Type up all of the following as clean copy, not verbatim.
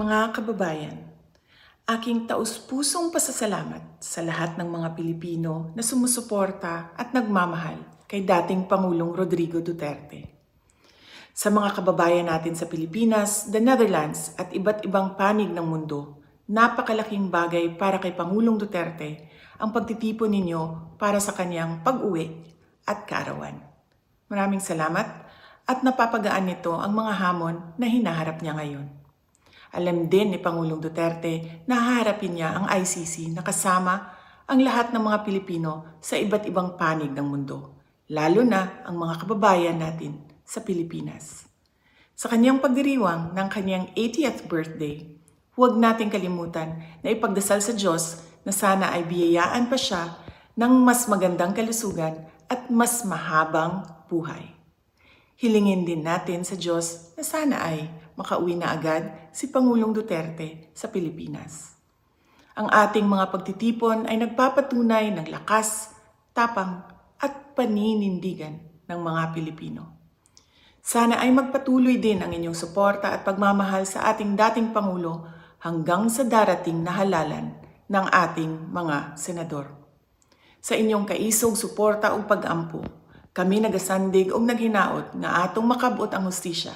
Mga kababayan, aking taus-pusong pasasalamat sa lahat ng mga Pilipino na sumusuporta at nagmamahal kay dating Pangulong Rodrigo Duterte. Sa mga kababayan natin sa Pilipinas, the Netherlands at iba't ibang panig ng mundo, napakalaking bagay para kay Pangulong Duterte ang pagtitipon ninyo para sa kanyang pag-uwi at kaarawan. Maraming salamat at napapagaan nito ang mga hamon na hinaharap niya ngayon. Alam din ni Pangulong Duterte na haharapin niya ang ICC na kasama ang lahat ng mga Pilipino sa iba't ibang panig ng mundo, lalo na ang mga kababayan natin sa Pilipinas. Sa kanyang pagdiriwang ng kanyang 80th birthday, huwag nating kalimutan na ipagdasal sa Diyos na sana ay biyayaan pa siya ng mas magandang kalusugan at mas mahabang buhay. Hilingin din natin sa Diyos na sana ay makauwi na agad si Pangulong Duterte sa Pilipinas. Ang ating mga pagtitipon ay nagpapatunay ng lakas, tapang at paninindigan ng mga Pilipino. Sana ay magpatuloy din ang inyong suporta at pagmamahal sa ating dating Pangulo hanggang sa darating na halalan ng ating mga senador. Sa inyong kaisog suporta o pag-ampo, kami nagasandig o naghinaot nga atong makabot ang hustisya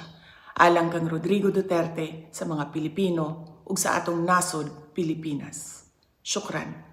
alang kang Rodrigo Duterte sa mga Pilipino ug sa atong nasod Pilipinas. Syukran.